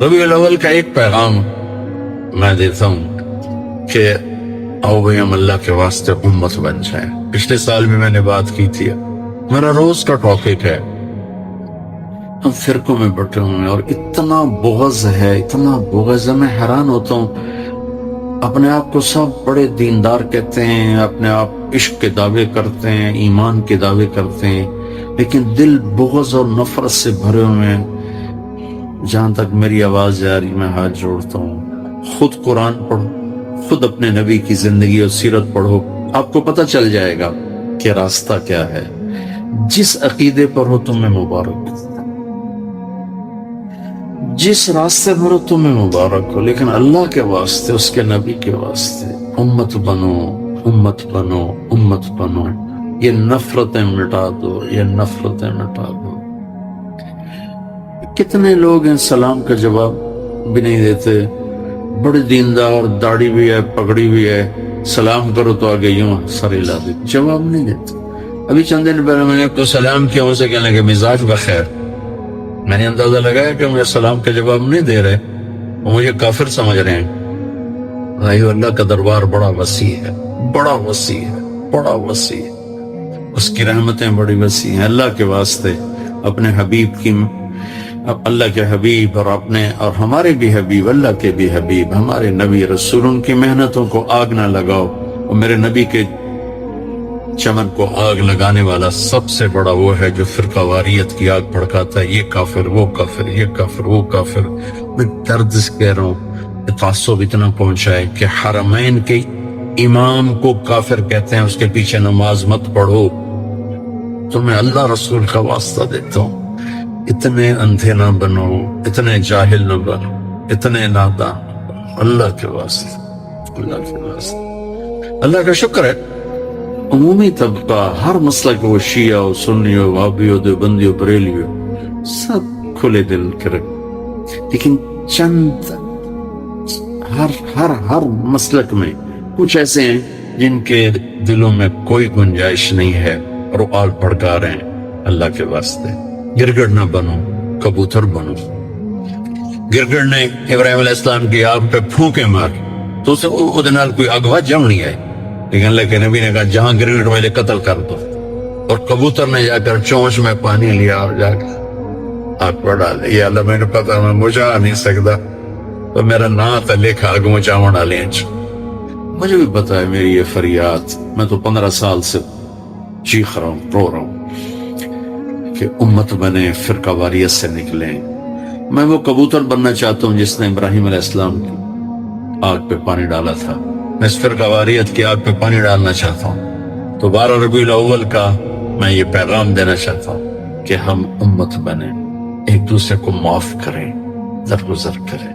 ربیع الاول کا ایک پیغام میں دیتا ہوں کہ آؤ بھائی ہم اللہ کے واسطے امت بن جائیں۔ پچھلے سال بھی میں نے بات کی تھی، میرا روز کا ٹاپک ہے، ہم فرقوں میں بٹے ہوئے ہیں اور اتنا بغض ہے، اتنا بغض ہے، میں حیران ہوتا ہوں۔ اپنے آپ کو سب بڑے دیندار کہتے ہیں، اپنے آپ عشق کے دعوے کرتے ہیں، ایمان کے دعوے کرتے ہیں، لیکن دل بغض اور نفرت سے بھرے ہوئے ہیں۔ جہاں تک میری آواز جا رہی میں ہاتھ جوڑتا ہوں، خود قرآن پڑھو، خود اپنے نبی کی زندگی اور سیرت پڑھو، آپ کو پتہ چل جائے گا کہ راستہ کیا ہے۔ جس عقیدے پر ہو تمہیں مبارک، جس راستے پر ہو تمہیں مبارک ہو، لیکن اللہ کے واسطے، اس کے نبی کے واسطے امت بنو، امت بنو، امت بنو۔ یہ نفرتیں مٹا دو، یہ نفرتیں مٹا دو۔ کتنے لوگ ہیں سلام کا جواب بھی نہیں دیتے، بڑے دیندار، داڑھی بھی ہے، پگڑی بھی ہے، سلام کرو تو آگے یوں سر ہلا دے، جواب نہیں دیتے۔ ابھی چند دن پہلے میں نے آپ کو سلام کیا، اسے کہنے لگے مزاج بخیر۔ میں نے اندازہ لگایا کہ مجھے سلام کا جواب نہیں دے رہے، وہ مجھے کافر سمجھ رہے ہیں۔ بھائیو، اللہ کا دربار بڑا وسیع ہے، بڑا وسیع ہے، بڑا وسیع ہے، اس کی رحمتیں بڑی وسیع ہیں۔ اللہ کے واسطے اپنے حبیب کی، اللہ کے حبیب اور ہمارے بھی حبیب، اللہ کے بھی حبیب، ہمارے نبی رسول، ان کی محنتوں کو آگ نہ لگاؤ۔ اور میرے نبی کے چمن کو آگ لگانے والا سب سے بڑا وہ ہے جو فرقہ واریت کی آگ بھڑکاتا ہے، یہ کافر، وہ کافر، یہ کافر، وہ کافر۔ میں درد سے کہہ رہا ہوں، تعصب اتنا پہنچا ہے کہ حرمین کے امام کو کافر کہتے ہیں، اس کے پیچھے نماز مت پڑھو۔ تو میں اللہ رسول کا واسطہ دیتا ہوں، اتنے اندھے نہ بنو، اتنے جاہل نہ بنو، اتنے نادان نہ بنو، اللہ کے واسطے، اللہ کے واسطے۔ اللہ کا شکر ہے، عمومی طبقہ، ہر مسلک ہو، شیعہ ہو، سنی ہو، وہابی ہو، دیوبندی ہو، بریلی ہو، سب کھلے دل کے رکھ، لیکن چند ہر مسلک میں کچھ ایسے ہیں جن کے دلوں میں کوئی گنجائش نہیں ہے اور وہ آگ بھڑکا رہے ہیں۔ اللہ کے واسطے گرگڑ نہ بنو، کبوتر بنو۔ گرگڑ نے ابراہیم علیہ السلام کی آگ پہ پھونکے ماری تو اسے کوئی اغوا جم نہیں آئی، لیکن اللہ کے نبی نے کہا جہاں گرگڑ والے قتل کر دو، اور کبوتر نے جا کر چونچ میں پانی لیا اور جا کر آگ پر ڈالے، یا اللہ میں نے پتا میں مجھا نہیں سکتا تو میرا نام تھا لکھا آگ مچاون ڈالے۔ مجھے بھی پتا ہے میری یہ فریاد، میں تو 15 سال سے چیخ رہا ہوں، رو رہا ہوں کہ امت بنے، فرقہ واریت سے نکلیں۔ میں وہ کبوتر بننا چاہتا ہوں جس نے ابراہیم علیہ السلام کی آگ پہ پانی ڈالا تھا، میں اس فرقہ واریت کی آگ پہ پانی ڈالنا چاہتا ہوں۔ تو 12 ربیع الاول کا میں یہ پیغام دینا چاہتا ہوں کہ ہم امت بنیں، ایک دوسرے کو معاف کریں، درگزر کریں۔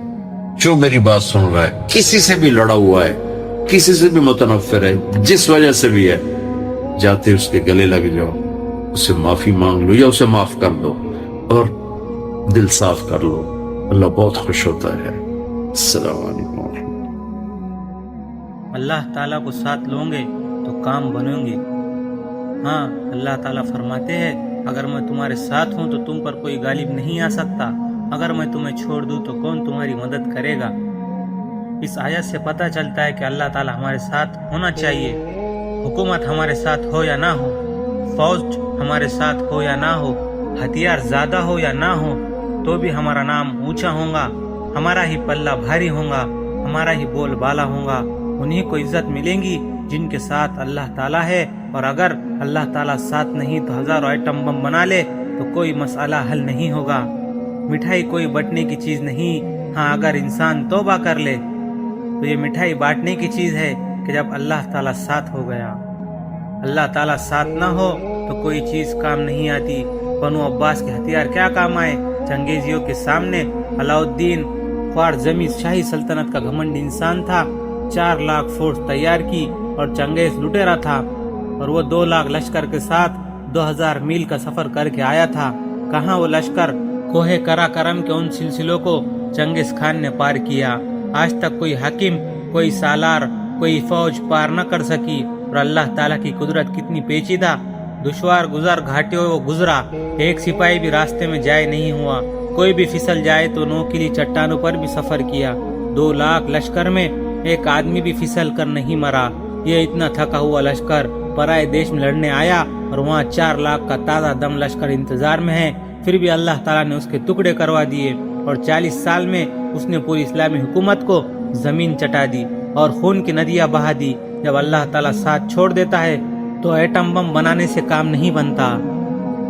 جو میری بات سن رہا ہے، کسی سے بھی لڑا ہوا ہے، کسی سے بھی متنفر ہے، جس وجہ سے بھی ہے، جاتے اس کے گلے لگ جاؤ، اسے معافی مانگ لو یا اسے معاف کر دو اور دل صاف کر لو، اللہ بہت خوش ہوتا ہے۔ السلام علیکم۔ اللہ تعالیٰ کو ساتھ لوں گے تو کام بنیں گے۔ ہاں، اللہ تعالیٰ فرماتے ہیں اگر میں تمہارے ساتھ ہوں تو تم پر کوئی غالب نہیں آ سکتا، اگر میں تمہیں چھوڑ دوں تو کون تمہاری مدد کرے گا۔ اس آیت سے پتہ چلتا ہے کہ اللہ تعالیٰ ہمارے ساتھ ہونا چاہیے، حکومت ہمارے ساتھ ہو یا نہ ہو، فوج ہمارے ساتھ ہو یا نہ ہو، ہتھیار زیادہ ہو یا نہ ہو، تو بھی ہمارا نام اونچا ہوگا، ہمارا ہی پلہ بھاری ہوگا، ہمارا ہی بول بالا ہوگا۔ انہیں کو عزت ملیں گی جن کے ساتھ اللہ تعالیٰ ہے، اور اگر اللہ تعالیٰ ساتھ نہیں تو ہزاروں آئٹم بم بنا لے تو کوئی مسئلہ حل نہیں ہوگا۔ مٹھائی کوئی بٹنے کی چیز نہیں، ہاں اگر انسان توبہ کر لے تو یہ مٹھائی بانٹنے کی چیز ہے کہ جب اللہ تعالیٰ ساتھ ہو گیا۔ اللہ تعالیٰ ساتھ نہ ہو تو کوئی چیز کام نہیں آتی۔ بنو عباس کے ہتھیار کیا کام آئے؟ چنگیزیوں کے سامنے علاؤالدین خوارزمی شاہی سلطنت کا گھمنڈ انسان تھا، 4 لاکھ فورس تیار کی اور چنگیز لٹیرا تھا، اور وہ 2 لاکھ لشکر کے ساتھ 2000 میل کا سفر کر کے آیا تھا۔ کہاں وہ لشکر؟ کوہ کرا کرم کے ان سلسلوں کو چنگیز خان نے پار کیا۔ آج تک کوئی حاکم، کوئی سالار، کوئی فوج پار نہ کر سکی، اور اللہ تعالیٰ کی قدرت کتنی پیچیدہ۔ دشوار گزر گھاٹیوں وہ گزرا، ایک سپاہی بھی راستے میں جائے نہیں ہوا، کوئی بھی پھسل جائے تو نوکیلی چٹانوں پر بھی سفر کیا۔ 2 لاکھ لشکر میں ایک آدمی بھی پھسل کر نہیں مرا۔ یہ اتنا تھکا ہوا لشکر پرائے دیش میں لڑنے آیا، اور وہاں 4 لاکھ کا تازہ دم لشکر انتظار میں ہے، پھر بھی اللہ تعالیٰ نے اس کے ٹکڑے کروا دیے، اور 40 سال میں اس نے پوری اسلامی حکومت کو زمین چٹا دی اور خون کی ندیاں بہا دی۔ جب اللہ تعالیٰ ساتھ چھوڑ دیتا ہے تو ایٹم بم بنانے سے کام نہیں بنتا۔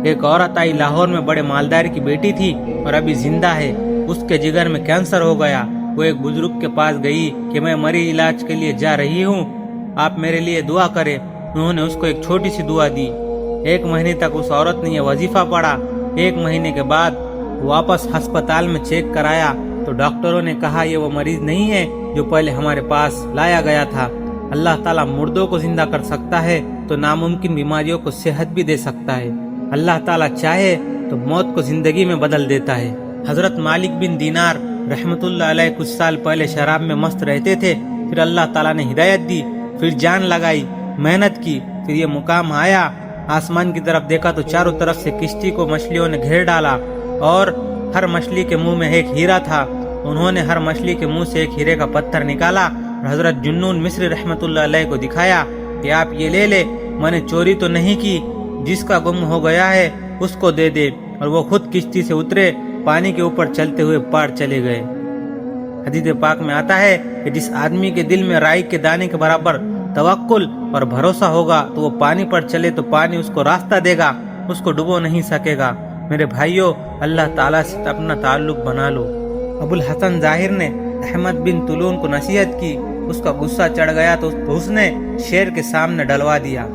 ایک عورت آئی لاہور میں، بڑے مالدار کی بیٹی تھی اور ابھی زندہ ہے، اس کے جگر میں کینسر ہو گیا۔ وہ ایک بزرگ کے پاس گئی کہ میں مریض علاج کے لیے جا رہی ہوں، آپ میرے لیے دعا کریں۔ انہوں نے اس کو ایک چھوٹی سی دعا دی۔ 1 مہینے تک اس عورت نے یہ وظیفہ پڑھا۔ 1 مہینے کے بعد واپس ہسپتال میں چیک کرایا تو ڈاکٹروں نے کہا یہ وہ مریض نہیں ہے جو پہلے ہمارے پاس لایا گیا تھا۔ اللہ تعالیٰ مردوں کو زندہ کر سکتا ہے تو ناممکن بیماریوں کو صحت بھی دے سکتا ہے۔ اللہ تعالیٰ چاہے تو موت کو زندگی میں بدل دیتا ہے۔ حضرت مالک بن دینار رحمت اللہ علیہ کچھ سال پہلے شراب میں مست رہتے تھے، پھر اللہ تعالیٰ نے ہدایت دی، پھر جان لگائی، محنت کی، پھر یہ مقام آیا۔ آسمان کی طرف دیکھا تو چاروں طرف سے کشتی کو مچھلیوں نے گھیر ڈالا، اور ہر مچھلی کے منہ میں ایک ہیرا تھا۔ انہوں نے ہر مچھلی کے منہ سے ایک ہیرے کا پتھر نکالا اور حضرت جنون مصری رحمت اللہ علیہ کو دکھایا کہ آپ یہ لے لے، میں نے چوری تو نہیں کی، جس کا گم ہو گیا ہے اس کو دے دے۔ اور وہ خود کشتی سے اترے، پانی کے اوپر چلتے ہوئے پار چلے گئے۔ حدیث پاک میں آتا ہے کہ جس آدمی کے دل میں رائی کے دانے کے برابر توکل اور بھروسہ ہوگا تو وہ پانی پر چلے تو پانی اس کو راستہ دے گا، اس کو ڈبو نہیں سکے گا۔ میرے بھائیوں، اللہ تعالیٰ سے اپنا تعلق بنا لو۔ ابو الحسن ظاہر نے احمد بن طولون کو نصیحت کی، اس کا غصہ چڑھ گیا تو اس نے شیر کے سامنے ڈلوا دیا،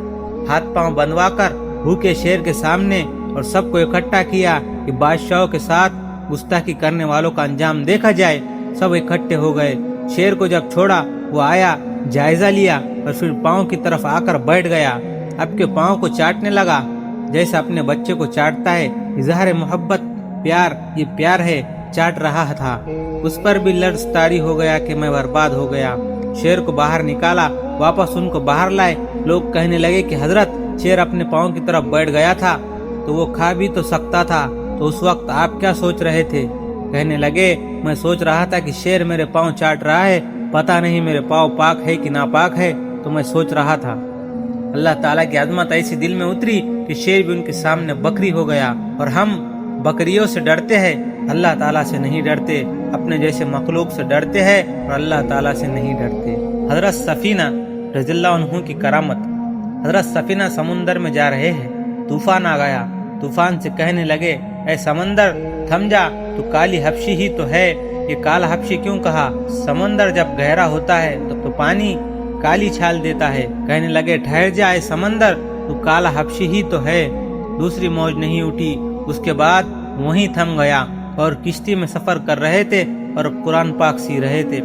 ہاتھ پاؤں بندوا کر بھوکے شیر کے سامنے، اور سب کو اکٹھا کیا کہ بادشاہوں کے ساتھ گستاخی کرنے والوں کا انجام دیکھا جائے۔ سب اکٹھے ہو گئے۔ شیر کو جب چھوڑا وہ آیا، جائزہ لیا اور پھر پاؤں کی طرف آ کر بیٹھ گیا۔ اب کے پاؤں کو چاٹنے لگا جیسے اپنے بچے کو چاٹتا ہے۔ اظہار محبت، پیار، یہ پیار ہے، چاٹ رہا تھا۔ اس پر بھی لرز طاری ہو گیا کہ میں برباد ہو گیا۔ شیر کو باہر نکالا، واپس ان کو باہر لائے۔ لوگ کہنے لگے کہ حضرت شیر اپنے پاؤں کی طرف بیٹھ گیا تھا تو وہ کھا بھی تو سکتا تھا، تو اس وقت آپ کیا سوچ رہے تھے؟ کہنے لگے میں سوچ رہا تھا کہ شیر میرے پاؤں چاٹ رہا ہے، پتہ نہیں میرے پاؤں پاک ہے کہ ناپاک ہے، تو میں سوچ رہا تھا۔ اللہ تعالیٰ کی عظمت ایسی دل میں اتری کہ شیر بھی ان کے سامنے بکری ہو گیا۔ اور ہم بکریوں سے ڈرتے ہیں، اللہ تعالیٰ سے نہیں ڈرتے، اپنے جیسے مخلوق سے ڈرتے ہیں اور اللہ تعالیٰ سے نہیں ڈرتے۔ حضرت سفینہ رضی اللہ عنہ کی کرامت۔ حضرت سفینہ سمندر میں جا رہے ہیں، طوفان آ گیا۔ طوفان سے کہنے لگے اے سمندر تھم جا، تو کالی حبشی ہی تو ہے، یہ کالا حبشی کیوں کہا؟ سمندر جب گہرا ہوتا ہے تو پانی کالی چھال دیتا ہے۔ کہنے لگے ٹھہر جا اے سمندر، تو کالا حبشی ہی تو ہے۔ دوسری موج نہیں اٹھی، اس کے بعد وہیں تھم گیا اور کشتی میں سفر کر رہے تھے اور قرآن پاک سی رہے تھے،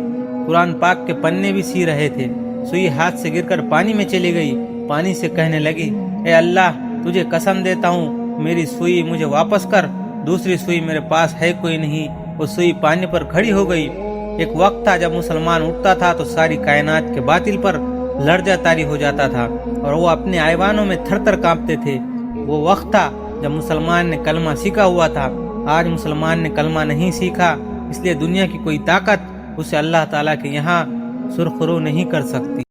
قرآن پاک کے پنے بھی سی رہے تھے۔ سوئی ہاتھ سے گر کر پانی میں چلی گئی۔ پانی سے کہنے لگی اے اللہ تجھے قسم دیتا ہوں میری سوئی مجھے واپس کر، دوسری سوئی میرے پاس ہے کوئی نہیں۔ وہ سوئی پانی پر کھڑی ہو گئی۔ ایک وقت تھا جب مسلمان اٹھتا تھا تو ساری کائنات کے باطل پر لرزہ طاری ہو جاتا تھا اور وہ اپنے ایوانوں میں تھر تھر کانپتے تھے۔ وہ وقت تھا جب مسلمان نے کلمہ سیکھا ہوا تھا۔ آج مسلمان نے کلمہ نہیں سیکھا، اس لیے دنیا کی کوئی طاقت اسے اللہ تعالیٰ کے یہاں سرخرو نہیں کر سکتی۔